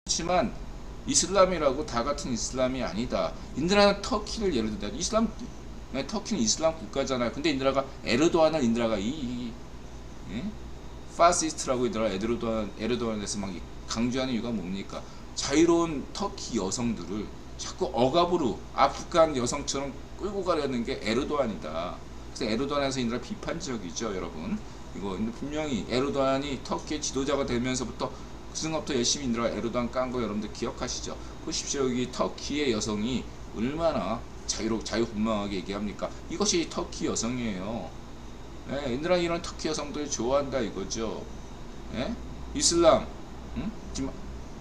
그렇지만 이슬람이라고 다 같은 이슬람이 아니다. 인드라는 터키를 예를 들다. 터키는 이슬람 국가잖아요. 근데 인드라가 에르도안을 인드라가 예? 파시스트라고 인드라 에르도안에서 막 강조하는 이유가 뭡니까? 자유로운 터키 여성들을 자꾸 억압으로 아프간 여성처럼 끌고 가려는 게 에르도안이다. 그래서 에르도안에서 인드라 비판적이죠, 여러분. 이거 분명히 에르도안이 터키의 지도자가 되면서부터 그 순간부터 열심히 인드라가 에르도안 깐 거 여러분들 기억하시죠? 보십시오. 여기 터키의 여성이 얼마나 자유분방하게 얘기합니까? 이것이 터키 여성이에요. 예, 인드라 이런 터키 여성들 좋아한다 이거죠. 예? 이슬람, 지금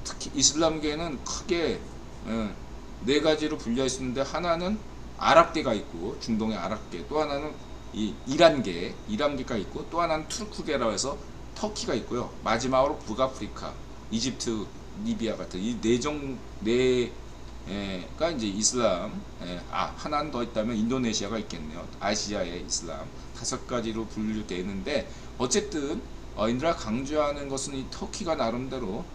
특히 이슬람계는 크게 네 가지로 분려 있는데 하나는 아랍계가 있고 중동의 아랍계, 또 하나는 이 이란계가 있고, 또 하나는 투르크계라고 해서 터키가 있고요. 마지막으로 북아프리카, 이집트, 리비아 같은 이 네가 이제 이슬람. 하나는 더 있다면 인도네시아가 있겠네요. 아시아의 이슬람. 5가지로 분류되는데 어쨌든 인드라 강조하는 것은 이 터키가 나름대로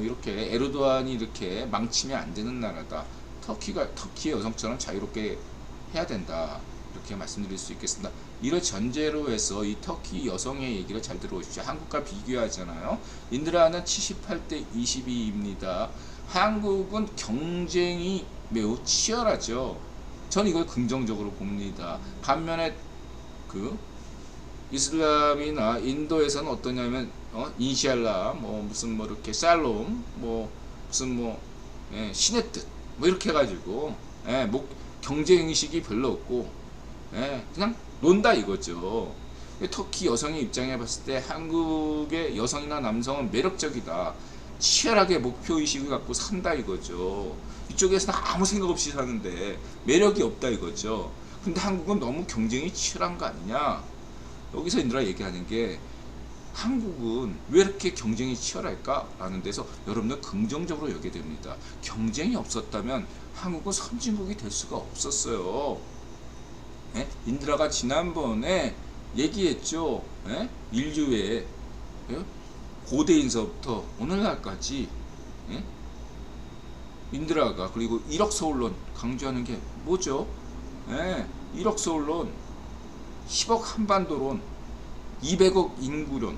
이렇게 에르도안이 이렇게 망치면 안 되는 나라다. 터키의 여성처럼 자유롭게 해야 된다. 이렇게 말씀드릴 수 있겠습니다. 이를 전제로 해서 이 터키 여성의 얘기를 잘 들어보십시오. 한국과 비교하잖아요. 인드라는 78대 22입니다. 한국은 경쟁이 매우 치열하죠. 저는 이걸 긍정적으로 봅니다. 반면에 그 이슬람이나 인도에서는 어떠냐면 인샬라 무슨 이렇게 살롬 무슨 신의 뜻 이렇게 해가지고 경쟁 의식이 별로 없고 그냥 논다 이거죠. 터키 여성의 입장에 봤을 때 한국의 여성이나 남성은 매력적이다. 치열하게 목표의식을 갖고 산다 이거죠. 이쪽에서는 아무 생각 없이 사는데 매력이 없다 이거죠. 근데 한국은 너무 경쟁이 치열한 거 아니냐. 여기서 인드라 얘기하는 게 한국은 왜 이렇게 경쟁이 치열할까? 라는 데서 여러분들 긍정적으로 여기게 됩니다. 경쟁이 없었다면 한국은 선진국이 될 수가 없었어요. 인드라가 지난번에 얘기했죠. 인류의 고대인서부터 오늘날까지 인드라가 그리고 일억서울론 강조하는 게 뭐죠? 1억서울론, 10억 한반도론, 200억 인구론.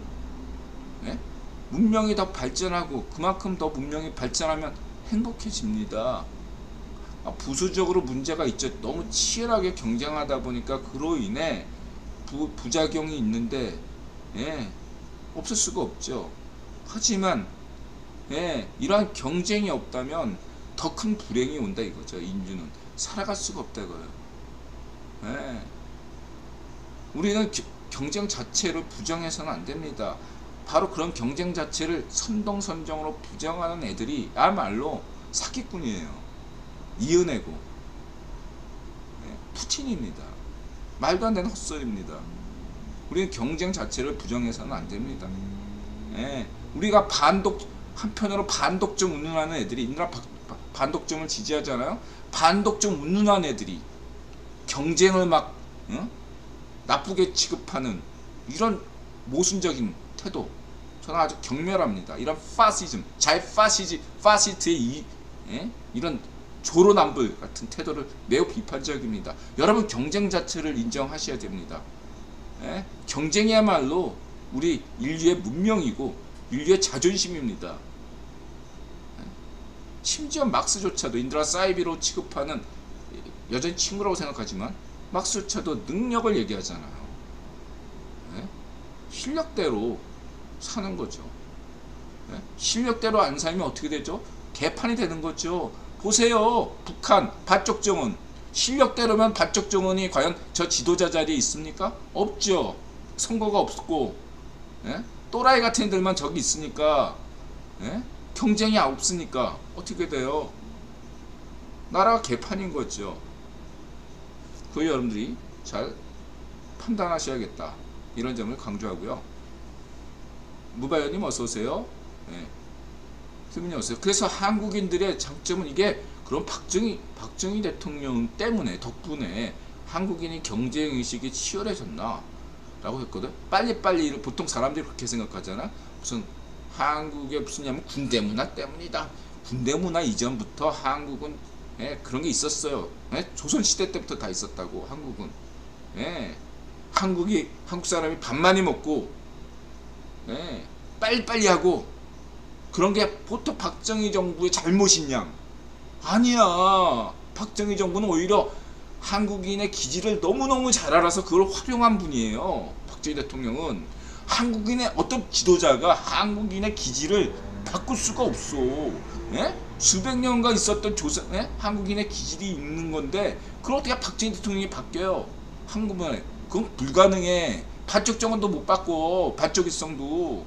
문명이 더 발전하고 그만큼 더 문명이 발전하면 행복해집니다. 부수적으로 문제가 있죠. 너무 치열하게 경쟁하다 보니까 그로 인해 부작용이 있는데 없을 수가 없죠. 하지만 이러한 경쟁이 없다면 더 큰 불행이 온다 이거죠. 인류는 살아갈 수가 없다 이거예요. 우리는 경쟁 자체를 부정해서는 안 됩니다. 바로 그런 경쟁 자체를 선동선정으로 부정하는 애들이 야말로 사기꾼이에요. 이은혜고 푸틴입니다. 말도 안 되는 헛소리입니다. 우리는 경쟁 자체를 부정해서는 안 됩니다. 우리가 한편으로 반독점 운운하는 애들이 인드라 반독점을 지지하잖아요. 반독점 운운하는 애들이 경쟁을 막 나쁘게 취급하는 이런 모순적인 태도, 저는 아주 경멸합니다. 이런 파시즘, 파시스트의 이런 조로남불 같은 태도를 매우 비판적입니다. 여러분 경쟁 자체를 인정하셔야 됩니다. 경쟁이야말로 우리 인류의 문명이고 인류의 자존심입니다. 심지어 막스조차도 인드라 사이비로 취급하는, 여전히 친구라고 생각하지만 막스조차도 능력을 얘기하잖아요. 실력대로 사는 거죠. 실력대로 안 살면 어떻게 되죠? 개판이 되는 거죠. 보세요. 북한 반쪽정원, 실력대로면 반쪽정원이 과연 저 지도자 자리에 있습니까? 없죠. 선거가 없고 또라이 같은 애들만 저기 있으니까 경쟁이 없으니까 어떻게 돼요? 나라가 개판인 거죠. 그 여러분들이 잘 판단하셔야겠다. 이런 점을 강조하고요. 무바연님 어서오세요. 수민이 어서오세요. 그래서 한국인들의 장점은 이게 그런 박정희 대통령 때문에, 덕분에 한국인이 경쟁의식이 치열해졌나 라고 했거든. 빨리빨리, 보통 사람들이 그렇게 생각하잖아. 무슨 한국에 무슨냐면 군대 문화 때문이다. 군대 문화 이전부터 한국은 그런 게 있었어요. 조선 시대 때부터 다 있었다고. 한국은 한국 사람이 밥 많이 먹고 빨리빨리 하고 그런 게 보통 박정희 정부의 잘못이냐? 아니야. 박정희 정부는 오히려 한국인의 기질을 너무너무 잘 알아서 그걸 활용한 분이에요. 박정희 대통령은 한국인의 어떤 지도자가 한국인의 기질을 바꿀 수가 없어. 수백 년간 있었던 한국인의 기질이 있는 건데 그걸 어떻게 박정희 대통령이 바뀌어요? 한국은 그건 불가능해. 반쪽 정원도 못 바꿔. 반쪽 일성도.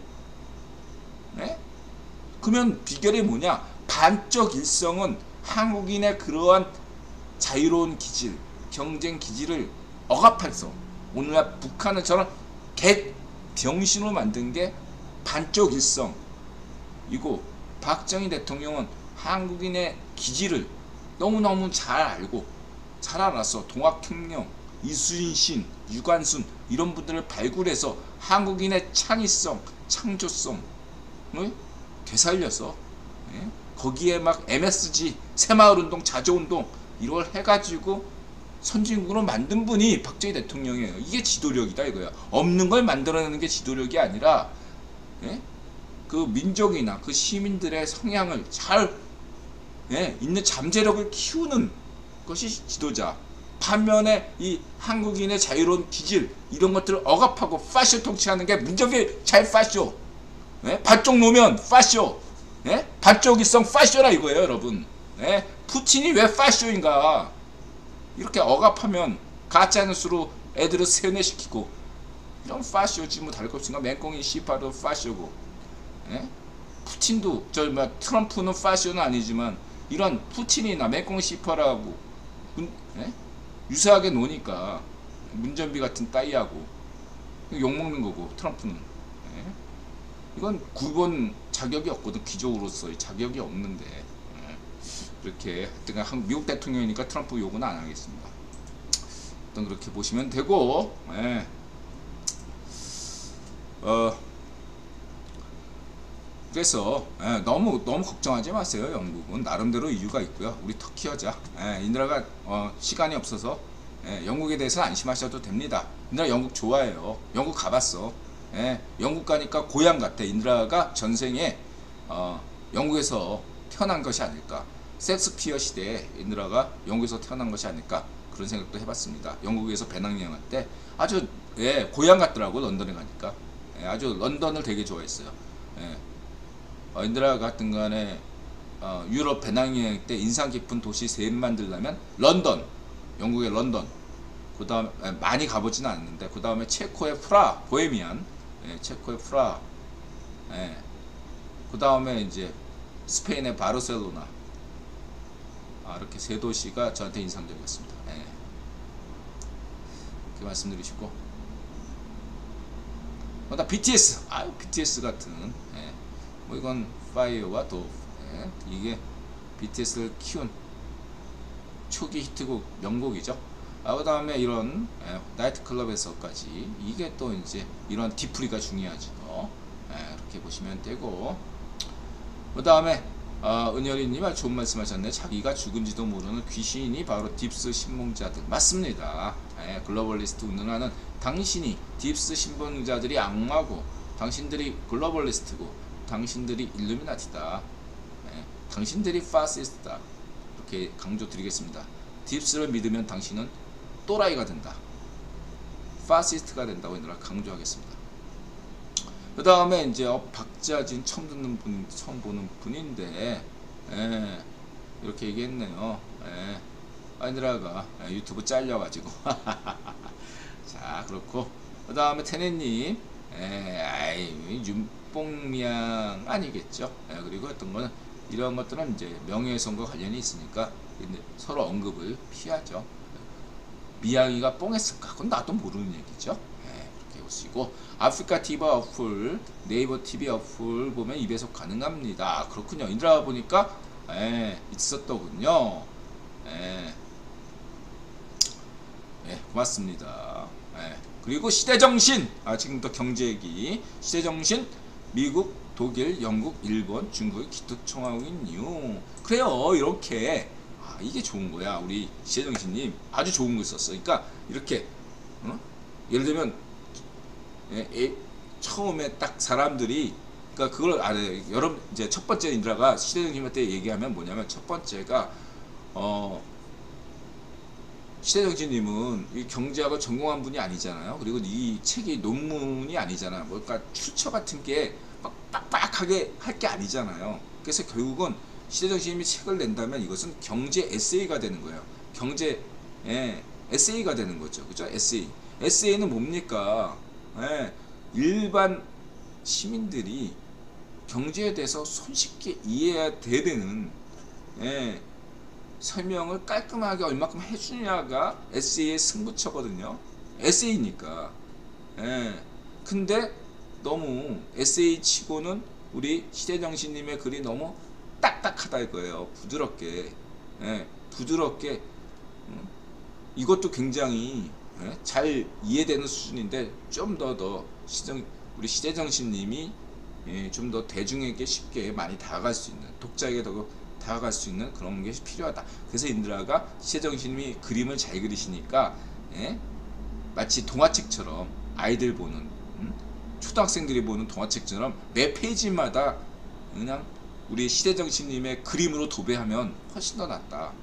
그러면 비결이 뭐냐? 반쪽 일성은 한국인의 그러한 자유로운 기질, 경쟁 기질을 억압해서 오늘날 북한은 저런 병신으로 만든 게 반쪽 일성이고, 박정희 대통령은 한국인의 기질을 너무너무 잘 알고 잘 알아서 동학혁명, 이순신, 유관순 이런 분들을 발굴해서 한국인의 창의성, 창조성을 되살려서 거기에 막 MSG, 새마을운동, 자조운동 이걸 해가지고 선진국으로 만든 분이 박정희 대통령이에요. 이게 지도력이다 이거야. 없는 걸 만들어내는 게 지도력이 아니라 그 민족이나 그 시민들의 성향을 잘 있는 잠재력을 키우는 것이 지도자. 반면에 이 한국인의 자유로운 기질 이런 것들을 억압하고 파쇼 통치하는 게 문정기 잘 파쇼. 반쪽 놓으면 파쇼. 반쪽일성 파쇼라 이거예요 여러분. 푸틴이 왜 파쇼인가. 이렇게 억압하면 가짜뉴스로 애들을 세뇌시키고 이런 파쇼지 뭐 다를 것 없으니까 맹꽁이 시파도 파쇼고 푸틴도 트럼프는 파쇼는 아니지만 이런 푸틴이나 맹꽁이 시파라고 유사하게 노니까 문전비 같은 따위하고 욕먹는 거고 트럼프는 이건 구분 자격이 없거든. 귀족으로서의 자격이 없는데 이렇게 미국 대통령이니까 트럼프 욕은 안 하겠습니다. 일단 그렇게 보시면 되고 그래서 너무 걱정하지 마세요. 영국은 나름대로 이유가 있고요. 우리 터키 여자 인드라가 시간이 없어서 영국에 대해서는 안심하셔도 됩니다. 인드라 영국 좋아해요. 영국 가봤어. 영국 가니까 고향 같아. 인드라가 전생에 영국에서 태어난 것이 아닐까. 섹스피어 시대에 인드라가 영국에서 태어난 것이 아닐까 그런 생각도 해봤습니다. 영국에서 배낭여행할 때 아주 고향 같더라고. 런던에 가니까 아주 런던을 되게 좋아했어요. 인드라 같은 간에 유럽 배낭여행 때 인상 깊은 도시 셋 만들려면 런던, 영국의 런던, 그 다음에 많이 가보지는 않는데 그 다음에 체코의 프라, 보헤미안, 체코의 프라, 그 다음에 이제 스페인의 바르셀로나. 이렇게 세 도시가 저한테 인상적이었습니다. 이렇게 말씀드리시고, BTS, BTS 같은, 뭐 이건 파이어와 도브, 이게 BTS를 키운 초기 히트곡 명곡이죠. 그 다음에 이런 나이트클럽에서까지 이게 또 이제 이런 디프리가 중요하죠. 이렇게 보시면 되고, 그 다음에 은열이님 좋은 말씀하셨네. 자기가 죽은지도 모르는 귀신이 바로 딥스 신봉자들. 맞습니다. 글로벌리스트 운운하는 당신이 딥스 신봉자들이 악마고 당신들이 글로벌리스트고 당신들이 일루미나티다. 당신들이 파시스트다. 이렇게 강조드리겠습니다. 딥스를 믿으면 당신은 또라이가 된다. 파시스트가 된다고 강조하겠습니다. 그 다음에 이제 박자진 처음 듣는 분, 처음 보는 분인데 이렇게 얘기했네요. 아니라가 유튜브 잘려가지고 자 그렇고 그 다음에 테네님 윤뽕미양 아니겠죠. 그리고 어떤 거는 이런 것들은 이제 명예훼손과 관련이 있으니까 서로 언급을 피하죠. 미양이가 뽕했을까? 그건 나도 모르는 얘기죠. 이렇게 보시고 아프리카 TV 어플, 네이버 TV 어플 보면 2배속 가능합니다. 그렇군요. 인드라 보니까 있었더군요. 고맙습니다. 그리고 시대정신, 지금부터 경제 얘기. 시대정신, 미국 독일, 영국, 일본, 중국의 기특총하국인 이유. 그래요. 이렇게 이게 좋은 거야. 우리 시혜정신님 아주 좋은 거 썼어. 그러니까 이렇게 예를 들면 처음에 딱 사람들이 그러니까 그걸 알아요. 여러분 이제 첫 번째 인드라가 시대정신한테 얘기하면 뭐냐면 첫 번째가 시대정신님은 이 경제학을 전공한 분이 아니잖아요. 그리고 이 책이 논문이 아니잖아요. 뭔가 출처 같은 게 막 빡빡하게 할 게 아니잖아요. 그래서 결국은 시대정신님이 책을 낸다면 이것은 경제 에세이가 되는 거예요. 경제 에세이가 되는 거죠. 그죠? 에세이. 에세이는 뭡니까? 일반 시민들이 경제에 대해서 손쉽게 이해해야 되는 설명을 깔끔하게 얼마큼 해주냐가 에세이의 승부처거든요. 에세이니까. 근데 너무 에세이 치고는 우리 시대정신님의 글이 너무 딱딱하다 이거예요. 부드럽게. 부드럽게. 이것도 굉장히 잘 이해되는 수준인데 좀 더 우리 시대정신님이 좀 더 대중에게 쉽게 많이 다가갈 수 있는, 독자에게 더 다가갈 수 있는 그런 게 필요하다. 그래서 인드라가 시대정신님이 그림을 잘 그리시니까 마치 동화책처럼 아이들 보는 초등학생들이 보는 동화책처럼 매 페이지마다 그냥 우리 시대정신님의 그림으로 도배하면 훨씬 더 낫다.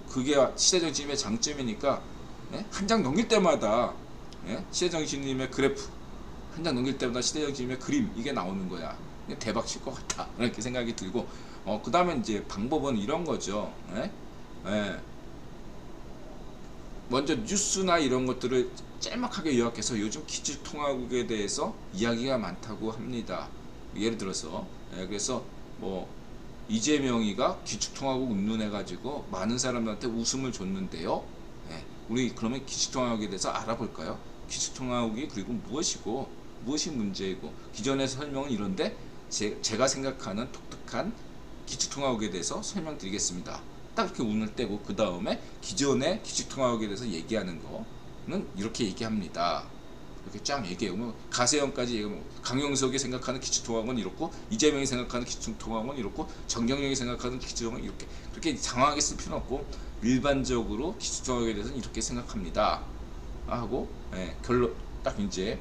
그게 시대정신님의 장점이니까 한 장 넘길 때마다 시대정신님의 그래프 한 장 넘길 때마다 시대정신님의 그림 이게 나오는 거야. 대박 칠 것 같다 이렇게 생각이 들고 그 다음에 이제 방법은 이런 거죠. 먼저 뉴스나 이런 것들을 짤막하게 요약해서 요즘 기축통화국에 대해서 이야기가 많다고 합니다. 예를 들어서 그래서 뭐 이재명이가 기축통화국 운운해가지고 많은 사람들한테 웃음을 줬는데요. 우리 그러면 기축통화국에 대해서 알아볼까요? 기축통화국이 그리고 무엇이 문제이고 기존의 설명은 이런데 제가 생각하는 독특한 기축통화국에 대해서 설명드리겠습니다. 딱 이렇게 운을 떼고 그 다음에 기존의 기축통화국에 대해서 얘기하는 거는 이렇게 얘기합니다. 이렇게 쫙 얘기해요. 가세형까지 얘기하면 강용석이 생각하는 기축통화국은 이렇고 이재명이 생각하는 기축통화국은 이렇고 정경영이 생각하는 기축통화국은 이렇게 그렇게 장황하게 쓸 필요는 없고 일반적으로 기축통화국에 대해서는 이렇게 생각합니다. 하고 결론 딱 이제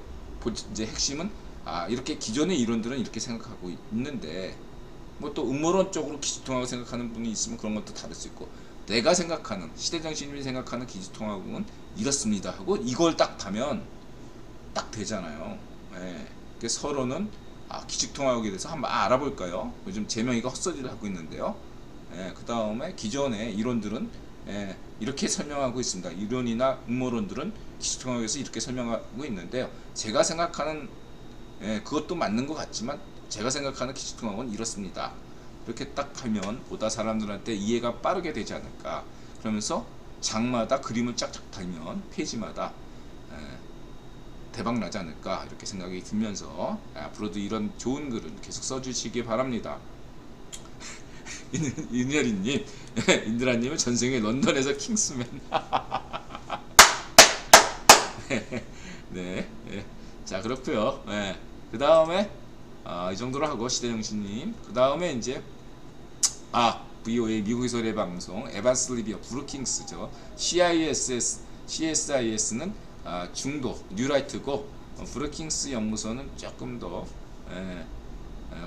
핵심은 이렇게 기존의 이론들은 이렇게 생각하고 있는데 뭐 또 음모론적으로 기축통화국을 생각하는 분이 있으면 그런 것도 다를 수 있고 내가 생각하는 시대정신님이 생각하는 기축통화국은 이렇습니다 하고 이걸 딱 다면 딱 되잖아요. 그래서 서로는 기축통화국에 대해서 한번 알아볼까요? 요즘 재명이가 헛소리를 하고 있는데요. 그 다음에 기존의 이론들은 이렇게 설명하고 있습니다. 이론이나 음모론들은 기축통화국에서 이렇게 설명하고 있는데요. 제가 생각하는 그것도 맞는 것 같지만 제가 생각하는 기축통화국은 이렇습니다. 이렇게 딱 하면 보다 사람들한테 이해가 빠르게 되지 않을까. 그러면서 장마다 그림을 짝짝 달면 페이지마다 대박 나지 않을까 이렇게 생각이 들면서 앞으로도 이런 좋은 글을 계속 써주시기 바랍니다. 인열이님, 인드라님은 전생에 런던에서 킹스맨. 네, 자 그렇고요. 그 다음에 이 정도로 하고 시대정신님. 그 다음에 이제 VOA 미국에서 노래 방송 에반스 리비어 브루킹스죠. CSIS는 중도 뉴라이트고 브루킹스 연구소는 조금 더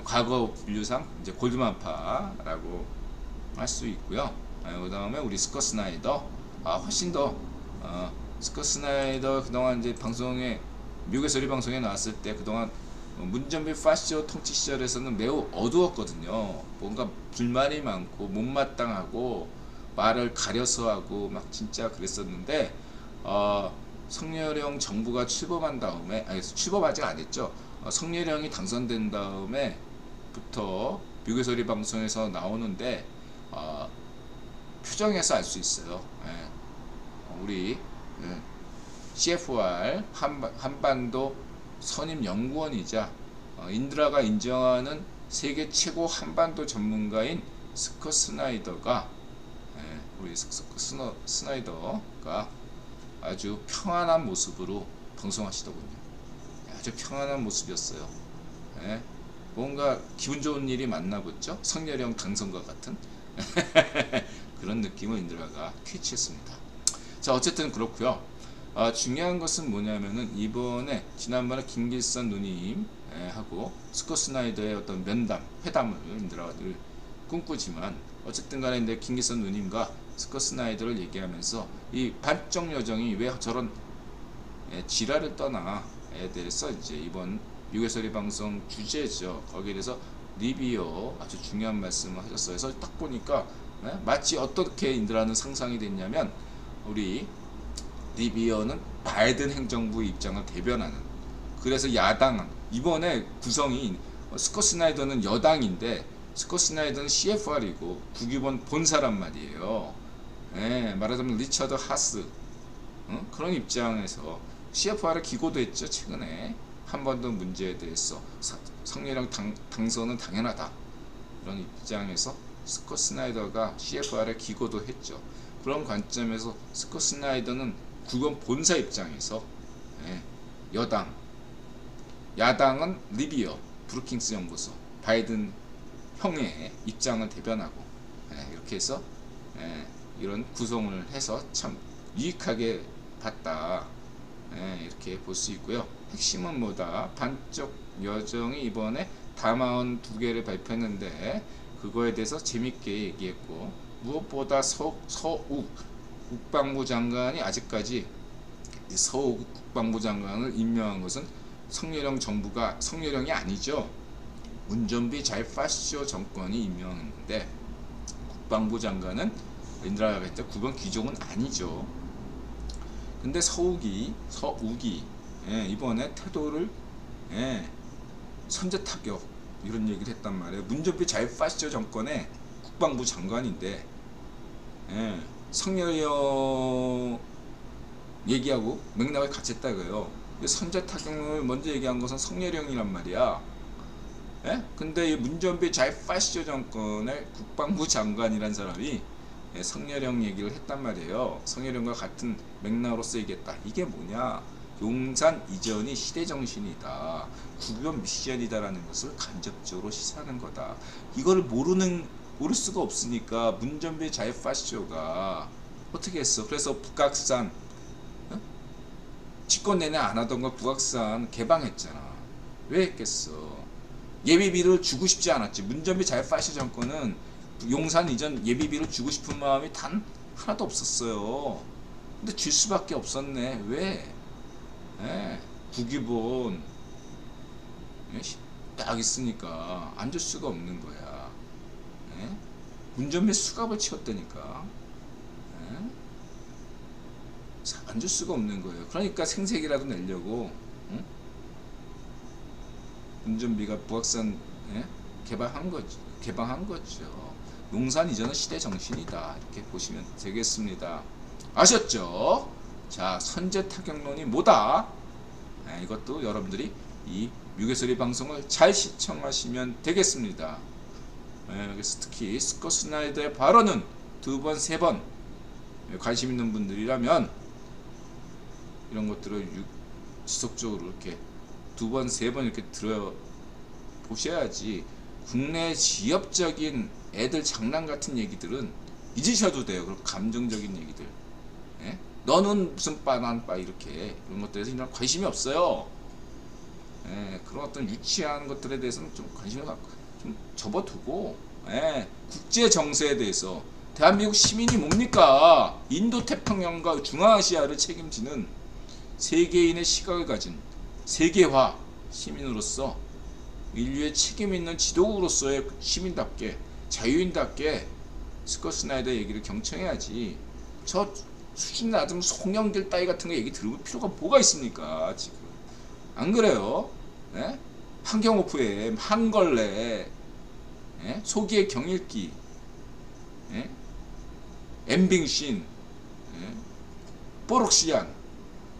과거 분류상 이제 골드만파라고 할 수 있고요. 그 다음에 우리 스콧 스나이더 훨씬 더 스콧 스나이더 그동안 이제 방송에 미국에서 우리 방송에 나왔을 때 그동안 문전비 파시오 통치 시절에서는 매우 어두웠거든요. 뭔가 불만이 많고 못마땅하고 말을 가려서 하고 막 진짜 그랬었는데 성렬형 정부가 출범한 다음에 출범 아직 안 했죠. 성렬형이 당선된 다음에부터 미국에서 우리 방송에서 나오는데 표정에서 알 수 있어요. 우리 CFR 한반도 선임 연구원이자 인드라가 인정하는 세계 최고 한반도 전문가인 스콧 스나이더가 우리 스콧 스나이더가 아주 평안한 모습으로 방송하시더군요. 아주 평안한 모습이었어요. 예? 뭔가 기분 좋은 일이 맞나 보죠. 성렬형 당선과 같은 그런 느낌을 인드라가 캐치했습니다. 자, 어쨌든 그렇고요. 중요한 것은 뭐냐면은 이번에 지난번에 김길선 누님 하고 스콧 스나이더의 어떤 면담, 회담을 인드라가 늘 꿈꾸지만 어쨌든 간에 이제 김길선 누님과 스콧 스나이더를 얘기하면서 이 반쪽 여정이 왜 저런 지랄을 떠나에 대해서 이제 이번 유괴소리 방송 주제죠. 거기에 대해서 리비어 아주 중요한 말씀을 하셨어요. 그래서 딱 보니까 마치 어떻게 인드라는 상상이 됐냐면 우리 리비어는 바이든 행정부의 입장을 대변하는, 그래서 야당 이번에 구성이 스콧 스나이더는 여당인데 스콧 스나이더는 CFR이고 국유본 본사란 말이에요. 말하자면 리처드 하스 그런 입장에서 CFR에 기고도 했죠. 최근에 한 번 더 문제에 대해서 성렬형 당선은 당연하다 이런 입장에서 스콧 스나이더가 CFR에 기고도 했죠. 그런 관점에서 스콧 스나이더는 국원 본사 입장에서 여당, 야당은 리비어 브루킹스 연구소 바이든 형의 입장을 대변하고 이렇게 해서 이런 구성을 해서 참 유익하게 봤다 이렇게 볼 수 있고요. 핵심은 뭐다? 반쪽 여정이 이번에 담화원 2개를 발표했는데 그거에 대해서 재밌게 얘기했고, 무엇보다 서욱 국방부 장관이 아직까지 서욱 국방부 장관을 임명한 것은 성렬형 정부가, 성렬형이 아니죠. 운전비 잘파시오 정권이 임명했는데 국방부 장관은 인드라가 했을 때 국원 귀족은 아니죠. 근데 서욱이 이번에 태도를 선제 타격 이런 얘기를 했단 말이에요. 문전비 잘파시오 정권의 국방부 장관인데 성렬형 얘기하고 맥락을 같이 했다고요. 선제 타격을 먼저 얘기한 것은 성렬형이란 말이야. 근데 이 문전비 잘파시오 정권의 국방부 장관이란 사람이 성렬형 얘기를 했단 말이에요. 성렬형과 같은 맥락으로서 얘기했다. 이게 뭐냐? 용산 이전이 시대정신이다. 국유본 미션이다라는 것을 간접적으로 시사하는 거다. 이거를 모를 수가 없으니까 문전비 잘파시오가 어떻게 했어? 그래서 북악산 집권 내내 안 하던 거 북악산 개방했잖아. 왜 했겠어? 예비비를 주고 싶지 않았지. 문전비 잘파시오 정권은 용산 이전 예비비를 주고 싶은 마음이 단 하나도 없었어요. 근데 줄 수밖에 없었네. 왜? 국유본 딱 있으니까 안 줄 수가 없는 거야. 문전비 수갑을 채웠다니까. 안 줄 수가 없는 거예요. 그러니까 생색이라도 내려고 문전비가 북악산 개방한 거죠. 용산 이전은 시대 정신이다. 이렇게 보시면 되겠습니다. 아셨죠? 자, 선제 타격론이 뭐다? 이것도 여러분들이 이 유괴소리 방송을 잘 시청하시면 되겠습니다. 그래서 특히 스콧 스나이더의 발언은 2번, 3번 관심 있는 분들이라면 이런 것들을 지속적으로 이렇게 2번, 3번 이렇게 들어 보셔야지 국내 지엽적인 애들 장난 같은 얘기들은 잊으셔도 돼요. 그리고 감정적인 얘기들. 너는 무슨 빠난빠 이렇게 이런 것들에서 이런 관심이 없어요. 그런 어떤 유치한 것들에 대해서는 좀 관심을 갖고 좀 접어두고 국제 정세에 대해서 대한민국 시민이 뭡니까? 인도 태평양과 중앙아시아를 책임지는 세계인의 시각을 가진 세계화 시민으로서 인류의 책임 있는 지도국으로서의 시민답게 자유인답게 스콧 스나이더 얘기를 경청해야지. 저 수준 낮은 송영길 따위 같은 거 얘기 들을 필요가 뭐가 있습니까? 지금 안 그래요? 환경 FM, 한걸레, 소기의 경일기, 엠빙신, 뽀록시안,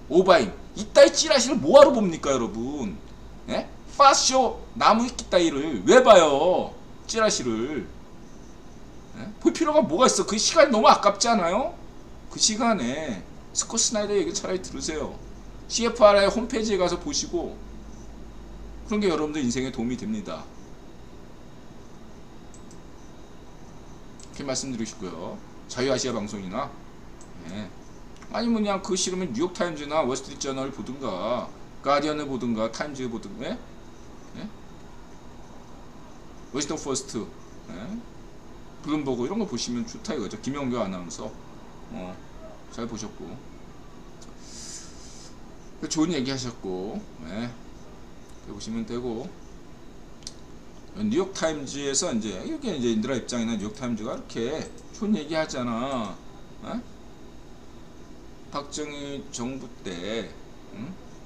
오바임 이따위 찌라시를 뭐하러 봅니까 여러분? 파쇼 나무위키 따위를 왜 봐요? 찌라시를 볼 필요가 뭐가 있어? 그 시간이 너무 아깝지 않아요? 그 시간에 스콧 스나이더 얘기 차라리 들으세요. CFR의 홈페이지에 가서 보시고 그런 게 여러분들 인생에 도움이 됩니다. 이렇게 말씀드리고 싶고요. 자유아시아 방송이나 예. 아니면 그냥 그거 싫으면 뉴욕타임즈나 월스트리트저널 보든가 가디언을 보든가 타임즈 보든가 예? 예? 워싱턴 포스트 예? 블룸버그 이런 거 보시면 좋다 이거죠. 김영규 아나운서 잘 보셨고 좋은 얘기 하셨고 예? 보시면 되고 뉴욕타임즈에서 이제 이렇게 이제 인드라 입장이나 뉴욕타임즈가 이렇게 좋은 얘기 하잖아. 어? 박정희 정부 때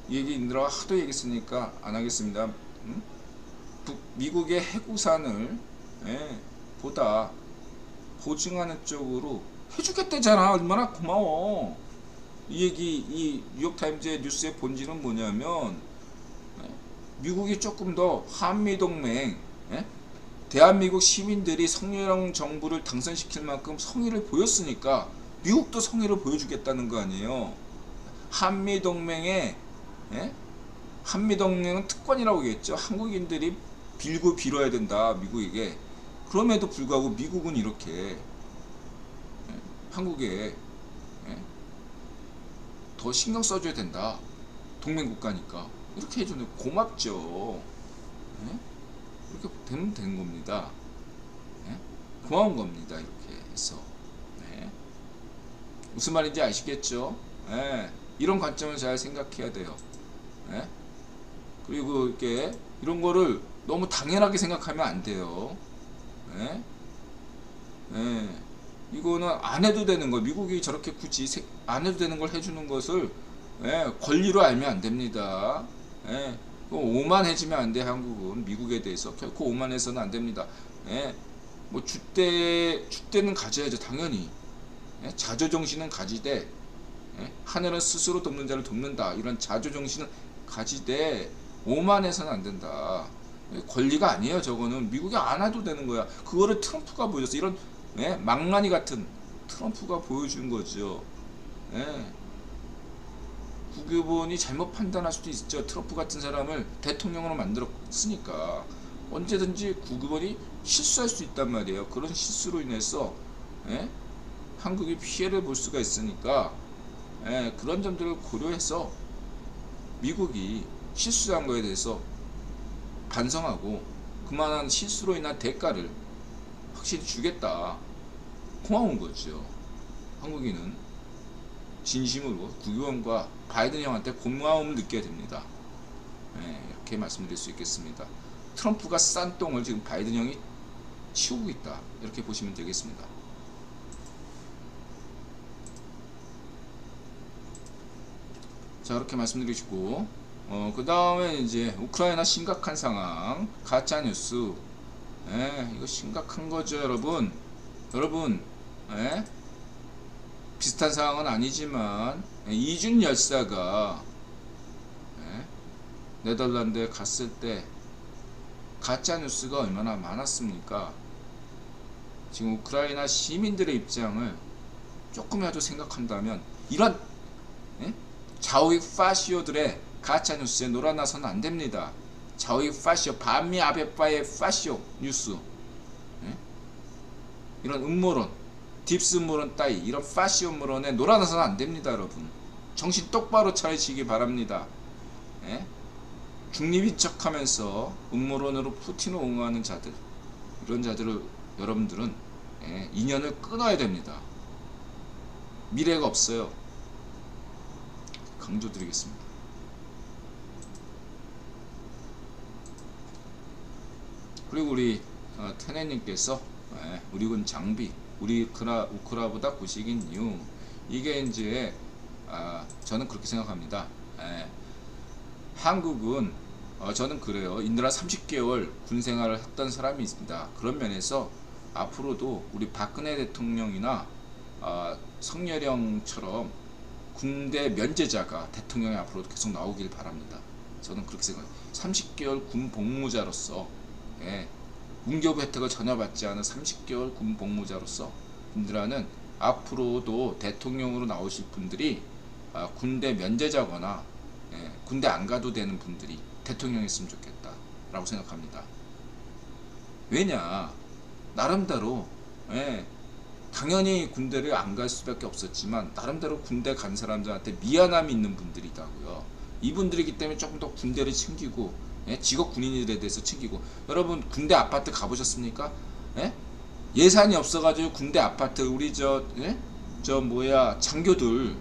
얘기 인드라가 하도 얘기했으니까 안 하겠습니다. 미국의 해구산을 예, 보다 보증하는 쪽으로 해주겠다잖아. 얼마나 고마워. 이 얘기 이 뉴욕타임즈의 뉴스의 본질은 뭐냐면 미국이 조금 더 한미동맹 예? 대한민국 시민들이 성렬형 정부를 당선시킬 만큼 성의를 보였으니까 미국도 성의를 보여주겠다는 거 아니에요. 한미동맹에 예? 한미동맹은 특권이라고 얘기했죠. 한국인들이 빌고 빌어야 된다 미국에게. 그럼에도 불구하고 미국은 이렇게 예? 한국에 예? 더 신경 써줘야 된다. 동맹국가니까 이렇게 해주는 고맙죠. 예? 이렇게 되면 되는 겁니다. 예? 고마운 겁니다. 이렇게 해서 예? 무슨 말인지 아시겠죠? 예? 이런 관점을 잘 생각해야 돼요. 예? 그리고 이렇게 이런 거를 너무 당연하게 생각하면 안 돼요. 예? 예. 이거는 안 해도 되는 거. 미국이 저렇게 굳이 안 해도 되는 걸 해주는 것을 예, 권리로 알면 안 됩니다. 예, 오만해지면 안 돼. 한국은 미국에 대해서 결코 오만해서는 안 됩니다. 예, 뭐 주대는 가져야죠. 당연히 예, 자조정신은 가지되 예, 하늘은 스스로 돕는 자를 돕는다. 이런 자조정신은 가지되 오만해서는 안 된다. 예, 권리가 아니에요. 저거는 미국이 안 해도 되는 거야. 그거를 트럼프가 보여줬어. 이런 예, 망나니 같은 트럼프가 보여준 거죠. 예. 국유본이 잘못 판단할 수도 있죠. 트럼프 같은 사람을 대통령으로 만들었으니까 언제든지 국유본이 실수할 수 있단 말이에요. 그런 실수로 인해서 예? 한국이 피해를 볼 수가 있으니까 예, 그런 점들을 고려해서 미국이 실수한 거에 대해서 반성하고 그만한 실수로 인한 대가를 확실히 주겠다. 고마운 거죠. 한국인은 진심으로 국유원과 바이든 형한테 고마움을 느껴야 됩니다. 네, 이렇게 말씀드릴 수 있겠습니다. 트럼프가 싼 똥을 지금 바이든 형이 치우고 있다. 이렇게 보시면 되겠습니다. 자, 이렇게 말씀드리시고 그 다음에 이제 우크라이나 심각한 상황, 가짜뉴스. 이거 심각한 거죠, 여러분. 비슷한 상황은 아니지만 이준 열사가 네덜란드에 갔을 때 가짜뉴스가 얼마나 많았습니까? 지금 우크라이나 시민들의 입장을 조금이라도 생각한다면 이런 좌우익 파시오들의 가짜뉴스에 놀아나서는 안됩니다. 좌우익 파시오, 반미 아베파의 파시오 뉴스, 이런 음모론, 딥스 음모론 따위 이런 파시 음모론에 놀아나서는 안됩니다. 여러분 정신 똑바로 차리시기 바랍니다. 중립인 척하면서 음모론으로 푸틴을 옹호하는 자들, 이런 자들을 여러분들은 인연을 끊어야 됩니다. 미래가 없어요. 강조드리겠습니다. 그리고 우리 테네님께서 우리 군 장비 우리 우크라보다 구식인 이유, 이게 이제 저는 그렇게 생각합니다. 한국은 저는 그래요. 인드라 30개월 군 생활을 했던 사람이 있습니다. 그런 면에서 앞으로도 우리 박근혜 대통령이나 성렬형처럼 군대 면제자가 대통령이 앞으로도 계속 나오길 바랍니다. 저는 그렇게 생각해요. 30개월 군 복무자로서 문교부 혜택을 전혀 받지 않은 30개월 군 복무자로서 인드라는 앞으로도 대통령으로 나오실 분들이 군대 면제자거나 군대 안 가도 되는 분들이 대통령 했으면 좋겠다. 라고 생각합니다. 왜냐, 나름대로 당연히 군대를 안 갈 수밖에 없었지만 나름대로 군대 간 사람들한테 미안함이 있는 분들이다고요. 이분들이기 때문에 조금 더 군대를 챙기고 직업 군인들에 대해서 챙기고. 여러분 군대 아파트 가보셨습니까? 예산이 없어가지고 군대 아파트 우리 저 뭐야 장교들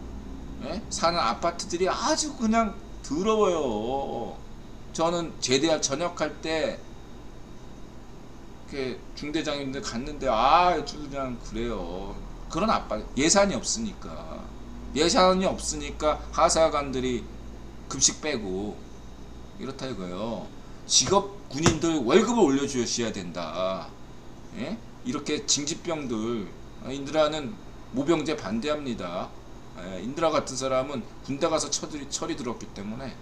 사는 아파트들이 아주 그냥 더러워요. 저는 제대할 전역할 때 이렇게 중대장님들 갔는데 아주 그냥 그래요. 그런 예산이 없으니까 하사관들이 급식 빼고 이렇다 이거요. 직업 군인들 월급을 올려주셔야 된다. 이렇게 징집병들 인드라는 모병제 반대합니다. 인드라 같은 사람은 군대 가서 철이 들었기 때문에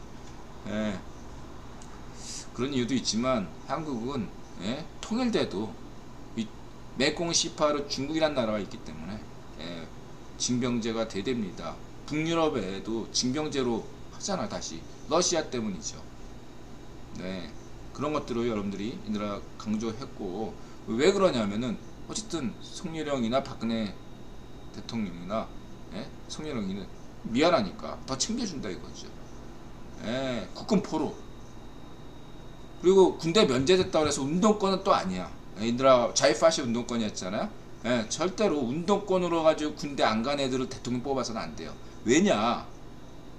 그런 이유도 있지만 한국은 통일돼도 매공 시파로 중국이란 나라가 있기 때문에 징병제가 대대입니다. 북유럽에도 징병제로 하잖아. 다시 러시아 때문이죠. 그런 것들을 여러분들이 인드라 강조했고, 왜 그러냐면은 어쨌든 송일영이나 박근혜 대통령이나 송일영이는 미안하니까 더 챙겨준다 이거죠. 국군 포로. 그리고 군대 면제됐다고 해서 운동권은 또 아니야. 인드라 자이파시 운동권이었잖아요. 절대로 운동권으로 가지고 군대 안 간 애들을 대통령 뽑아서는 안 돼요. 왜냐,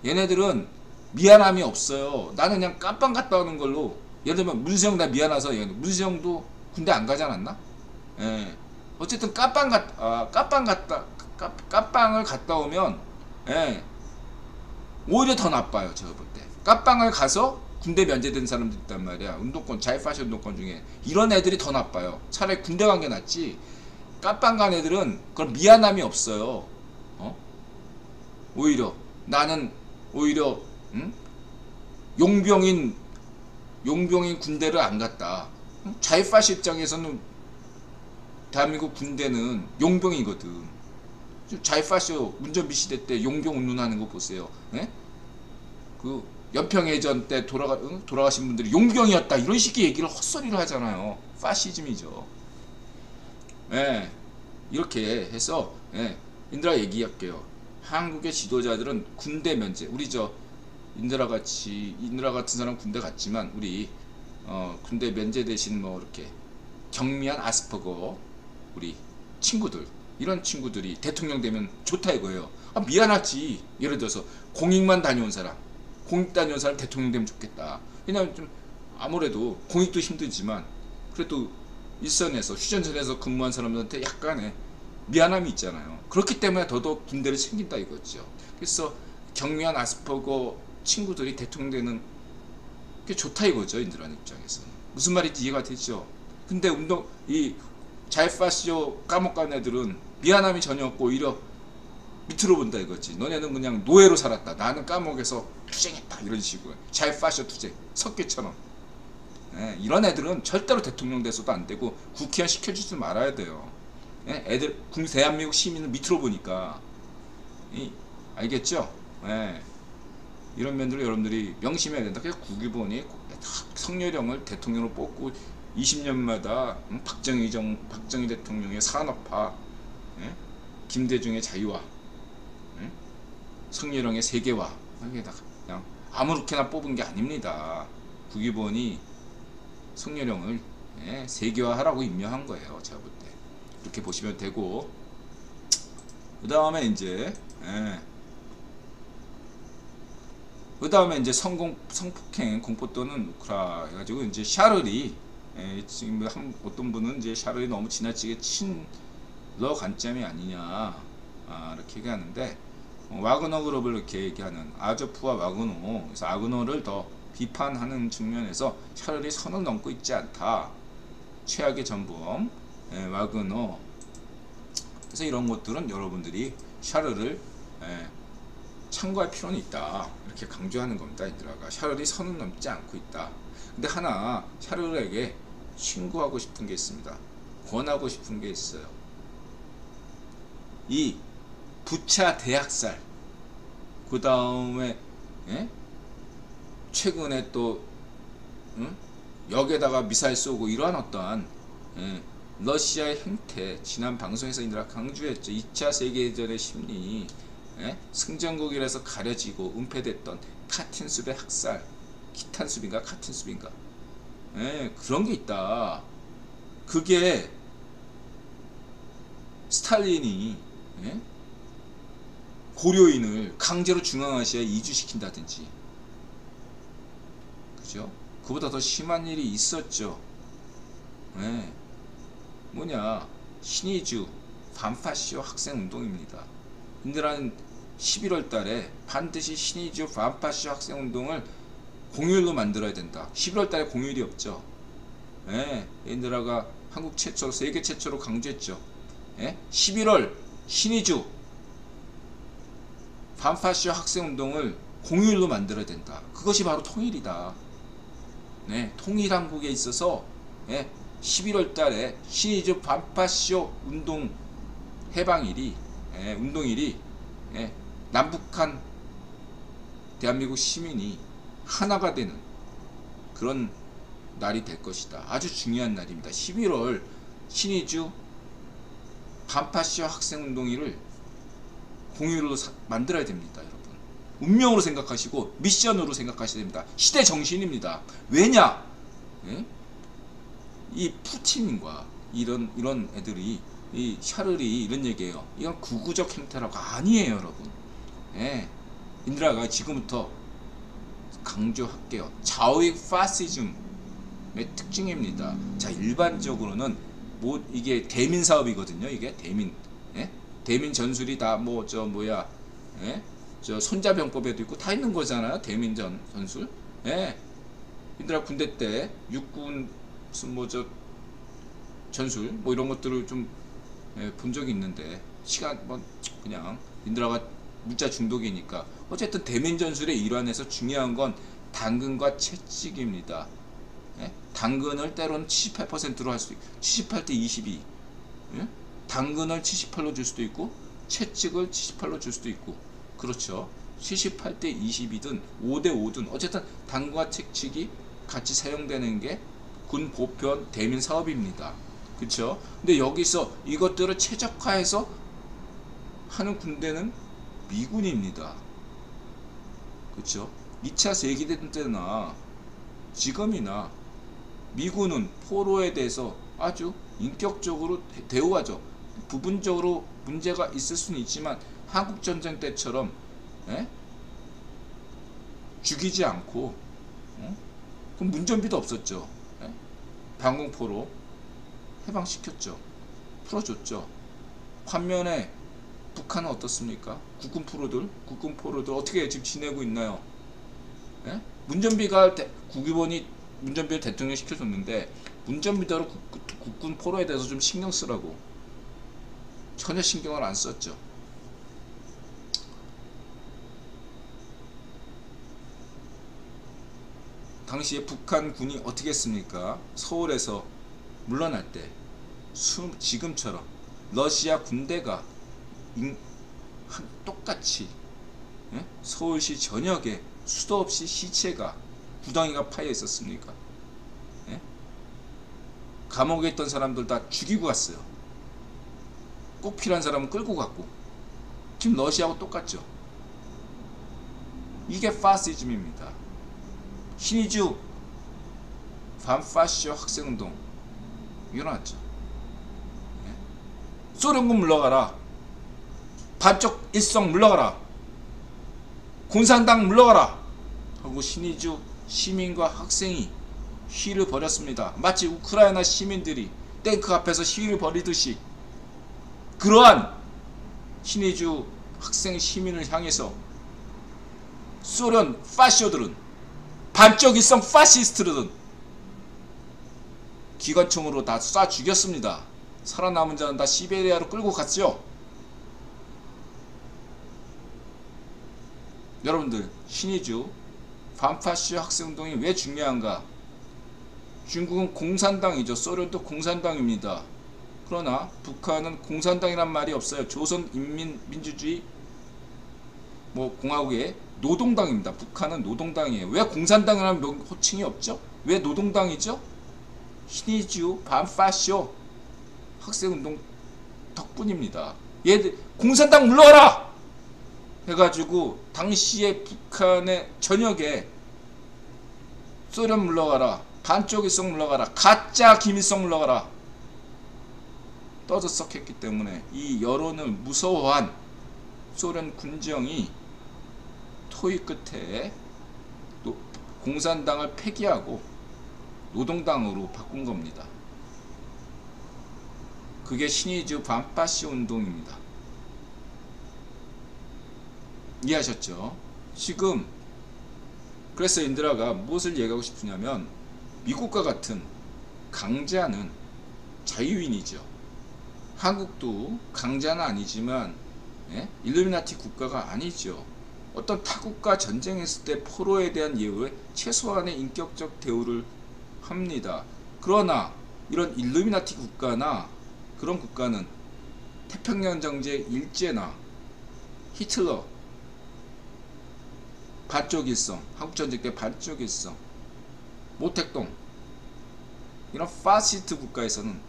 얘네들은 미안함이 없어요. 나는 그냥 깜빵 갔다 오는 걸로. 예를 들면 문수영 나 미안해서 문수영도 군대 안 가지 않았나? 어쨌든 깜빵을 갔다 오면 오히려 더 나빠요. 제가 볼 때 깜빵을 가서 군대 면제된 사람들 있단 말이야. 운동권, 자유파시 운동권 중에 이런 애들이 더 나빠요. 차라리 군대 간 게 낫지. 깜빵 간 애들은 그런 미안함이 없어요. 오히려 나는 용병인 군대를 안 갔다. 자유파시 입장에서는 대한민국 군대는 용병이거든. 자유파시 운전비 시대 때 용병 운운하는 거 보세요. 그 연평해전 때 돌아가신 분들이 용병이었다 이런 식의 얘기를 헛소리를 하잖아요. 파시즘이죠. 이렇게 해서 인드라 얘기할게요. 한국의 지도자들은 군대 면제, 우리 인드라 같은 사람 군대 갔지만 우리 군대 면제 대신 뭐 이렇게 경미한 아스퍼거 우리 친구들, 이런 친구들이 대통령 되면 좋다 이거예요. 미안하지. 예를 들어서 공익 다녀온 사람 대통령 되면 좋겠다. 왜냐면 좀 아무래도 공익도 힘들지만 그래도 일선에서 휴전선에서 근무한 사람들한테 약간의 미안함이 있잖아요. 그렇기 때문에 더더욱 군대를 챙긴다 이거죠. 그래서 경미한 아스퍼거 친구들이 대통령 되는 게 좋다 이거죠. 인드라는 입장에서는. 무슨 말인지 이해가 되죠. 근데 이 자이파시오 까먹 간 애들은 미안함이 전혀 없고 오히려 밑으로 본다 이거지. 너네는 그냥 노예로 살았다. 나는 감옥에서 투쟁했다. 이런 식으로. 자이파시오 투쟁. 석기처럼. 이런 애들은 절대로 대통령 돼서도 안 되고 국회의원 시켜주지 말아야 돼요. 애들 대한민국 시민을 밑으로 보니까 알겠죠? 이런 면들을 여러분들이 명심해야 된다. 그래서 국일본이 성렬영을 대통령으로 뽑고 20년마다 박정희 대통령의 산업화, 김대중의 자유화, 성렬영의 세계화, 이게 다 그냥 아무렇게나 뽑은 게 아닙니다. 국일본이 성렬영을 세계화하라고 임명한 거예요. 제가 볼 때. 이렇게 보시면 되고, 그 다음에 이제 성폭행 공포 또는 우크라 해가지고 이제 샤를이 지금 어떤 분은 이제 샤를이 너무 지나치게 친러 관점이 아니냐 이렇게 얘기하는데, 와그너 그룹을 이렇게 얘기하는 아조프와 와그너, 그래서 와그너를 더 비판하는 측면에서 샤를이 선을 넘고 있지 않다. 최악의 전범 와그너. 그래서 이런 것들은 여러분들이 샤를을 참고할 필요는 있다. 이렇게 강조하는 겁니다. 인드라가 샤를이 선을 넘지 않고 있다. 근데 하나 샤를에게 신고하고 싶은 게 있습니다. 권하고 싶은 게 있어요. 이 부차 대학살, 그 다음에 최근에 또 여기에다가 미사일 쏘고 이러한 어떠한 러시아의 행태, 지난 방송에서 인들아 강조했죠. 2차 세계대전의 심리, 승전국이라서 가려지고 은폐됐던 카틴숲의 학살, 기탄숲인가 카틴숲인가, 그런 게 있다. 그게 스탈린이 고려인을 강제로 중앙아시아에 이주시킨다든지, 그죠? 그보다 더 심한 일이 있었죠. 뭐냐, 신의주 반파시오 학생운동입니다. 인들은 11월 달에 반드시 신의주 반파시오 학생운동을 공휴일로 만들어야 된다. 11월 달에 공휴일이 없죠. 인들아가 한국 최초로, 세계 최초로 강조했죠. 11월 신의주 반파시오 학생운동을 공휴일로 만들어야 된다. 그것이 바로 통일이다. 통일한국에 있어서 11월 달에 신의주 반파시오 운동 해방일이, 운동일이, 남북한 대한민국 시민이 하나가 되는 그런 날이 될 것이다. 아주 중요한 날입니다. 11월 신의주 반파시오 학생운동일을 공휴일로 만들어야 됩니다. 여러분, 운명으로 생각하시고 미션으로 생각하셔야 됩니다. 시대 정신입니다. 왜냐, 이 푸틴과 이런 애들이, 이 샤르리 이런 얘기예요. 이건 구구적 행태라고 아니에요, 여러분. 인드라가 지금부터 강조할게요. 좌우익 파시즘의 특징입니다. 자, 일반적으로는 뭐 이게 대민 사업이거든요. 이게 대민, 대민 전술이 다 뭐 저 뭐야, 저 손자병법에도 있고 다 있는 거잖아요. 대민 전술. 인드라 군대 때 육군 무슨 뭐 저 전술 뭐 이런 것들을 좀 본 적이 있는데, 시간 뭐 그냥 인드라가 문자 중독이니까 어쨌든 대민 전술의 일환에서 중요한 건 당근과 채찍입니다. 당근을 때로는 78%로 할 수도 있고 78대 22, 당근을 78로 줄 수도 있고 채찍을 78로 줄 수도 있고, 그렇죠. 78대 22든 5대 5든 어쨌든 당근과 채찍이 같이 사용되는 게 군 보편 대민 사업입니다. 그렇죠. 근데 여기서 이것들을 최적화해서 하는 군대는 미군입니다. 그렇죠. 2차 세계대전 때나 지금이나 미군은 포로에 대해서 아주 인격적으로 대우하죠. 부분적으로 문제가 있을 수는 있지만 한국전쟁 때처럼 죽이지 않고, 그럼 문전비도 없었죠. 방공포로 해방시켰죠. 풀어줬죠. 반면에 북한은 어떻습니까? 국군 포로들 어떻게 지금 지내고 있나요? 문전비가 국유본이 문전비를 대통령 시켜줬는데 문전비대로 국군 포로에 대해서 좀 신경 쓰라고 전혀 신경을 안 썼죠. 당시에 북한군이 어떻게 했습니까? 서울에서 물러날 때 지금처럼 러시아 군대가 똑같이 서울시 전역에 수도 없이 시체가, 구덩이가 파여 있었습니까? 감옥에 있던 사람들 다 죽이고 갔어요. 꼭 필요한 사람은 끌고 갔고. 지금 러시아하고 똑같죠. 이게 파시즘입니다. 신의주 반파시오 학생운동 일어났죠. 소련군 물러가라, 반쪽 일성 물러가라, 공산당 물러가라 하고 신의주 시민과 학생이 시위를 벌였습니다. 마치 우크라이나 시민들이 탱크 앞에서 시위를 벌이듯이 그러한 신의주 학생 시민을 향해서 소련 파시오들은, 반쪽 일성 파시스트들은 기관총으로 다 쏴 죽였습니다. 살아남은 자는 다 시베리아로 끌고 갔죠. 여러분들, 신의주 반파시오 학생운동이 왜 중요한가? 중국은 공산당이죠. 소련도 공산당입니다. 그러나 북한은 공산당이란 말이 없어요. 조선인민민주주의 공화국의 노동당입니다. 북한은 노동당이에요. 왜 공산당이라는 호칭이 없죠? 왜 노동당이죠? 히니지오 반파쇼 학생운동 덕분입니다. 얘들 공산당 물러가라 해가지고 당시에 북한의 전역에 소련 물러가라, 반쪽일성 물러가라, 가짜 김일성 물러가라 떠들썩했기 때문에 이 여론을 무서워한 소련 군정이 토의 끝에 공산당을 폐기하고 노동당으로 바꾼 겁니다. 그게 신의주 반파시 운동입니다. 이해하셨죠? 지금 그래서 인드라가 무엇을 얘기하고 싶으냐면 미국과 같은 강자는 자유인이죠. 한국도 강자는 아니지만 일루미나티 국가가 아니죠. 어떤 타국과 전쟁했을 때 포로에 대한 예우에 최소한의 인격적 대우를 합니다. 그러나 이런 일루미나티 국가나 그런 국가는 태평양 정제 일제나 히틀러 반쪽일성, 한국전쟁 때 반쪽일성, 모택동 이런 파시스트 국가에서는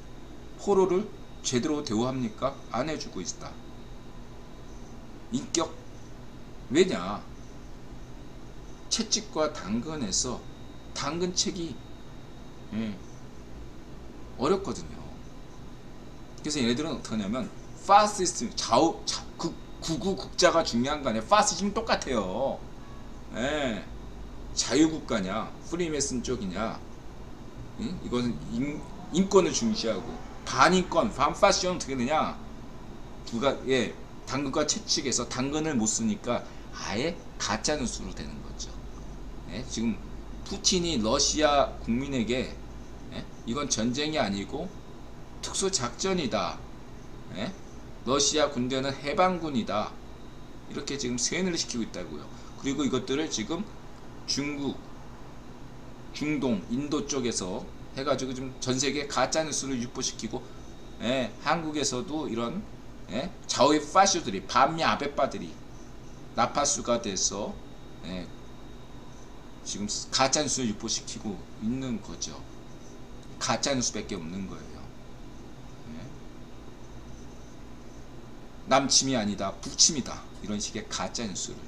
포로를 제대로 대우합니까? 안 해주고 있다. 인격 왜냐? 채찍과 당근에서 당근책이 어렵거든요. 그래서 얘네들은 어떻게 하냐면 파시스트 구구국자가 중요한 거 아니에요. 파시즘 똑같아요. 자유국가냐 프리메슨 쪽이냐 이거는 인권을 중시하고 반인권 반파시즘 어떻게 되냐 당근과 채찍에서 당근을 못 쓰니까 아예 가짜 뉴스로 되는 거죠. 지금 푸틴이 러시아 국민에게 이건 전쟁이 아니고 특수작전이다. 러시아 군대는 해방군이다. 이렇게 지금 세뇌를 시키고 있다고요. 그리고 이것들을 지금 중국, 중동, 인도 쪽에서 해가지고 좀 전세계 가짜뉴스를 유포시키고 한국에서도 이런 좌우의 파쇼들이 반미 아베빠들이 나파수가 돼서 지금 가짜뉴스를 유포시키고 있는 거죠. 가짜뉴스밖에 없는 거예요. 남침이 아니다 북침이다 이런 식의 가짜뉴스를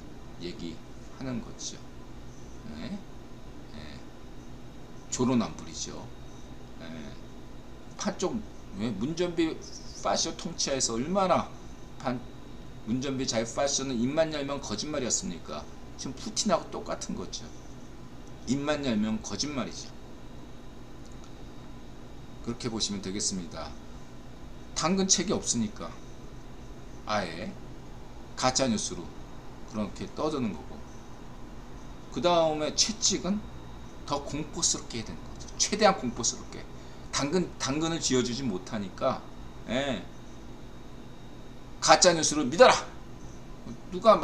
얘기하는 거죠. 조로남불이죠. 판쪽 문전비 파쇼 통치하에서 얼마나 문전비 자유 파쇼는 입만 열면 거짓말이었습니까? 지금 푸틴하고 똑같은 거죠. 입만 열면 거짓말이죠. 그렇게 보시면 되겠습니다. 당근책이 없으니까 아예 가짜뉴스로 그렇게 떠드는 거고, 그 다음에 채찍은 더 공포스럽게 해야 되는 거죠. 최대한 공포스럽게 당근을 지어주지 못하니까 가짜뉴스를 믿어라. 누가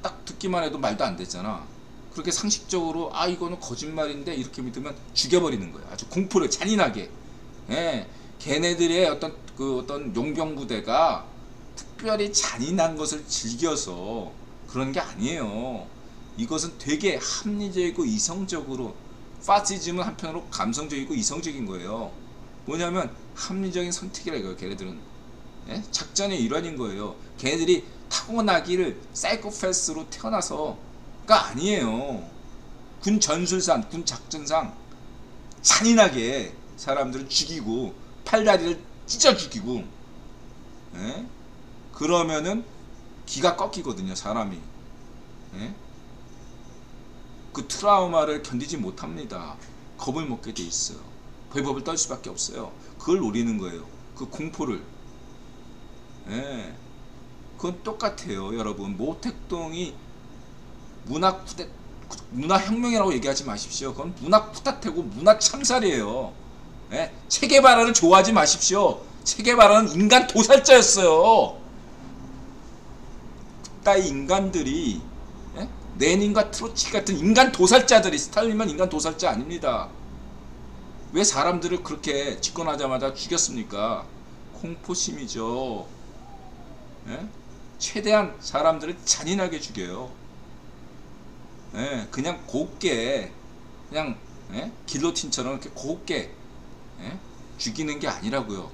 딱 듣기만 해도 말도 안 되잖아. 그렇게 상식적으로 이거는 거짓말인데 이렇게 믿으면 죽여버리는 거예요. 아주 공포를 잔인하게. 걔네들의 어떤 용병부대가 특별히 잔인한 것을 즐겨서 그런 게 아니에요. 이것은 되게 합리적이고 이성적으로, 파시즘은 한편으로 감성적이고 이성적인 거예요. 뭐냐면 합리적인 선택이라 이거예요. 걔네들은 작전의 일환인 거예요. 걔네들이 타고나기를 사이코패스로 태어나서가 아니에요. 군 전술상, 군 작전상 잔인하게 사람들을 죽이고 팔다리를 찢어 죽이고 그러면은 기가 꺾이거든요. 사람이. 그 트라우마를 견디지 못합니다. 겁을 먹게 돼 있어요. 벌벌을 떨 수밖에 없어요. 그걸 노리는 거예요. 그 공포를. 그건 똑같아요. 여러분, 모택동이 문화혁명이라고 얘기하지 마십시오. 그건 문화 쿠데타고 문화 참살이에요. 체게바라를 좋아하지 마십시오. 체게바라는 인간 도살자였어요. 그따위 인간들이, 레닌과 트로츠키 같은 인간 도살자들이, 스탈린만 인간 도살자 아닙니다. 왜 사람들을 그렇게 집권하자마자 죽였습니까? 공포심이죠. 최대한 사람들을 잔인하게 죽여요. 그냥 곱게 그냥 예? 길로틴처럼 이렇게 곱게 예? 죽이는 게 아니라고요.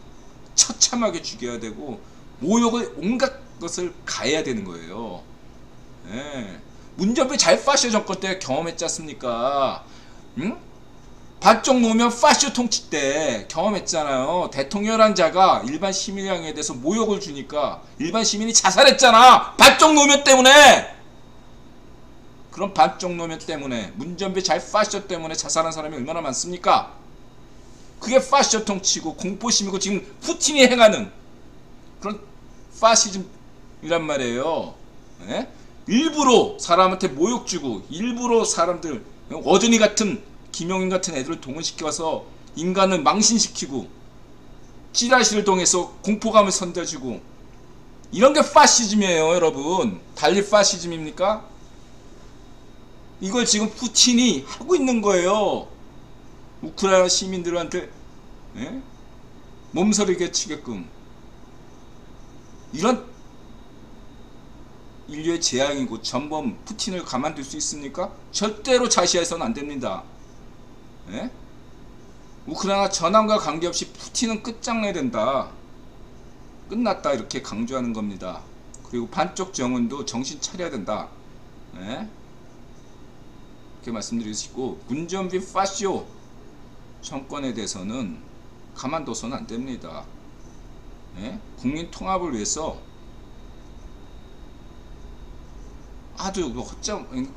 처참하게 죽여야 되고 모욕을 온갖 것을 가해야 되는 거예요. 예. 문전비 잘 파쇼 정권 때 경험했지 않습니까? 응? 반쪽 놓으면 파쇼 통치 때 경험했잖아요. 대통령이란 자가 일반 시민에 대해서 모욕을 주니까 일반 시민이 자살했잖아. 반쪽 놓으면 때문에. 그런 반쪽 놓으면 때문에, 문전비 잘 파쇼 때문에 자살한 사람이 얼마나 많습니까? 그게 파쇼 통치고 공포심이고 지금 푸틴이 행하는 그런 파시즘이란 말이에요. 예? 일부러 사람한테 모욕 주고 일부러 사람들, 어준이 같은 김용인 같은 애들을 동원시켜서 인간을 망신시키고 찌라시를 통해서 공포감을 선대주고, 이런 게 파시즘이에요. 여러분, 달리 파시즘입니까? 이걸 지금 푸틴이 하고 있는 거예요. 우크라이나 시민들한테 예? 몸서리게 치게끔. 이런 인류의 재앙이고 전범 푸틴을 가만둘 수 있습니까? 절대로 자시해서는 안 됩니다. 예? 우크라이나 전함과 관계없이 푸틴은 끝장내야 된다. 끝났다. 이렇게 강조하는 겁니다. 그리고 반쪽 정원도 정신 차려야 된다. 예? 이렇게 말씀드리고, 문전비 파쇼 정권에 대해서는 가만둬서는 안 됩니다. 예? 국민 통합을 위해서 아주 허점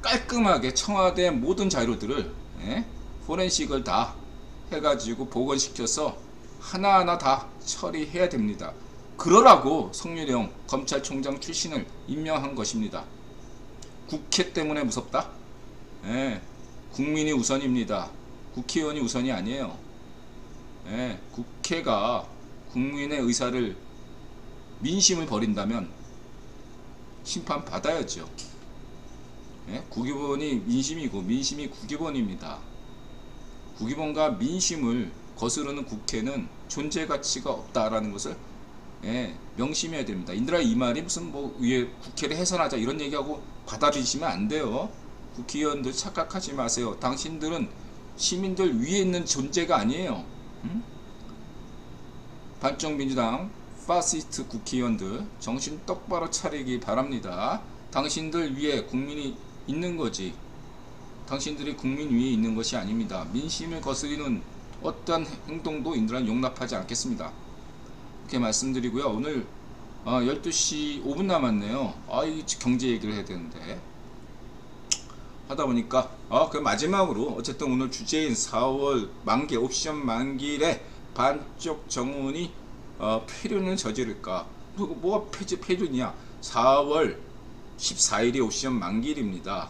깔끔하게 청와대 모든 자료들을 예? 포렌식을 다 해가지고 복원시켜서 하나하나 다 처리해야 됩니다. 그러라고 성유령 검찰총장 출신을 임명한 것입니다. 국회 때문에 무섭다? 예, 국민이 우선입니다. 국회의원이 우선이 아니에요. 예, 국회가 국민의 의사를, 민심을 버린다면 심판 받아야죠. 예, 국회의원이 민심이고 민심이 국회의원입니다. 국회의원과 민심을 거스르는 국회는 존재 가치가 없다라는 것을 예, 명심해야 됩니다. 인들아, 이 말이 무슨 뭐 위에 국회를 해산하자 이런 얘기하고 받아들이시면 안 돼요. 국회의원들 착각하지 마세요. 당신들은 시민들 위에 있는 존재가 아니에요. 응? 반쪽민주당 파시스트 국회의원들 정신 똑바로 차리기 바랍니다. 당신들 위에 국민이 있는 거지, 당신들이 국민 위에 있는 것이 아닙니다. 민심을 거스리는 어떠한 행동도 인들은 용납하지 않겠습니다. 이렇게 말씀드리고요. 오늘 12시 5분 남았네요. 이 경제 얘기를 해야 되는데 하다 보니까 그 마지막으로 어쨌든 오늘 주제인 4월 만기 옵션 만기일에 반쪽 정운이 폐륜을 저지를까? 뭐가 폐륜이야? 4월 14일이 옵션 만기일입니다.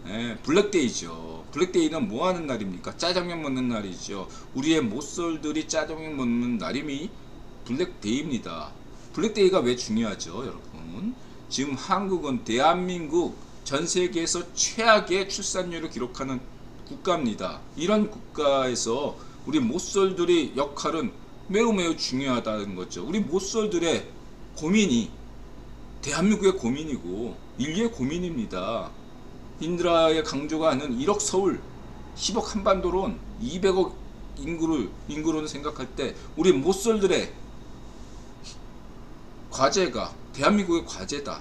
예, 블랙데이죠. 블랙데이는 뭐 하는 날입니까? 짜장면 먹는 날이죠. 우리의 모쏠들이 짜장면 먹는 날임이 블랙데이입니다. 블랙데이가 왜 중요하죠, 여러분? 지금 한국은 대한민국 전 세계에서 최악의 출산율을 기록하는 국가입니다. 이런 국가에서 우리 모쏠들의 역할은 매우 매우 중요하다는 거죠. 우리 모쏠들의 고민이 대한민국의 고민이고 인류의 고민입니다. 인드라의 강조가 하는 1억 서울, 10억 한반도론 200억 인구로는 생각할 때 우리 모쏠들의 과제가 대한민국의 과제다.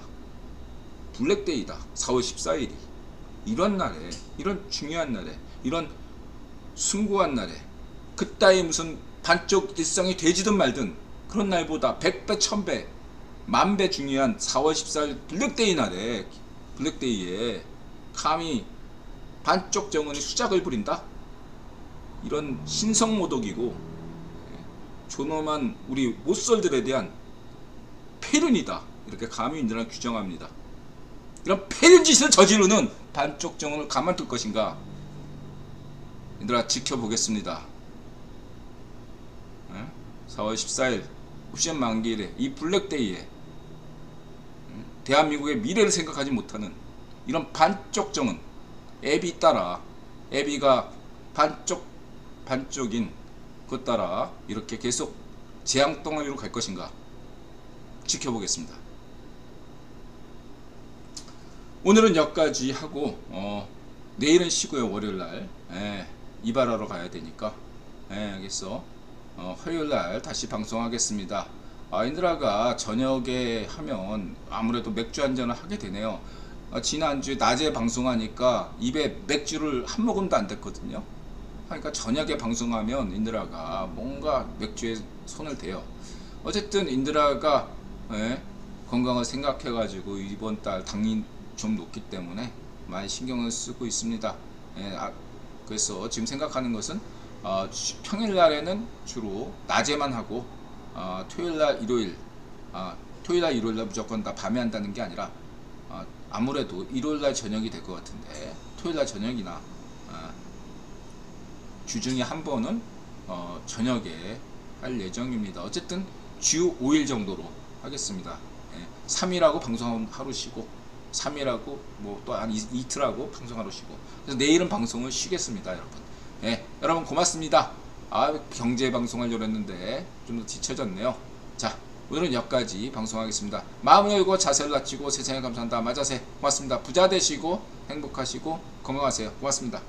블랙데이다. 4월 14일이. 이런 날에, 이런 중요한 날에, 이런 숭고한 날에 그따위 무슨 반쪽 일상이 되지든 말든 그런 날보다 100배, 1000배, 만배 중요한 4월 14일 블랙데이 날에, 블랙데이에 감히 반쪽 정원이 수작을 부린다? 이런 신성모독이고 존엄한 우리 모쏠들에 대한 폐륜이다. 이렇게 감히 인들은 규정합니다. 이런 폐륜 짓을 저지르는 반쪽 정원을 가만둘 것인가? 인들아, 지켜보겠습니다. 4월 14일 옵션 만기일에 이 블랙데이에 대한민국의 미래를 생각하지 못하는 이런 반쪽 정은, 애비 따라, 애비가 반쪽인 그 따라 이렇게 계속 재앙덩어리로 갈 것인가 지켜보겠습니다. 오늘은 여기까지 하고 내일은 쉬고요. 월요일날 이발하러 가야 되니까. 알겠어. 화요일날 다시 방송하겠습니다. 인드라가 저녁에 하면 아무래도 맥주 한잔을 하게 되네요. 지난주에 낮에 방송하니까 입에 맥주를 한 모금도 안 댔거든요. 그러니까 저녁에 방송하면 인드라가 뭔가 맥주에 손을 대요. 어쨌든 인드라가 건강을 생각해 가지고 이번 달 당이 좀 높기 때문에 많이 신경을 쓰고 있습니다. 그래서 지금 생각하는 것은 평일날에는 주로 낮에만 하고 토요일날 일요일 토요일날 일요일날 무조건 다 밤에 한다는 게 아니라 아무래도 일요일날 저녁이 될 것 같은데 토요일날 저녁이나 주중에 한 번은 저녁에 할 예정입니다. 어쨌든 주 5일 정도로 하겠습니다. 3일하고 방송 하루 쉬고 3일하고 뭐 또 한 이틀하고 방송 하루 쉬고 그래서 내일은 방송을 쉬겠습니다. 여러분 여러분 고맙습니다. 경제 방송하려고 했는데 좀 더 뒤쳐졌네요. 자, 오늘은 여기까지 방송하겠습니다. 마음을 열고 자세를 낮추고 세상에 감사한다. 마자세 고맙습니다. 부자 되시고 행복하시고 건강하세요. 고맙습니다.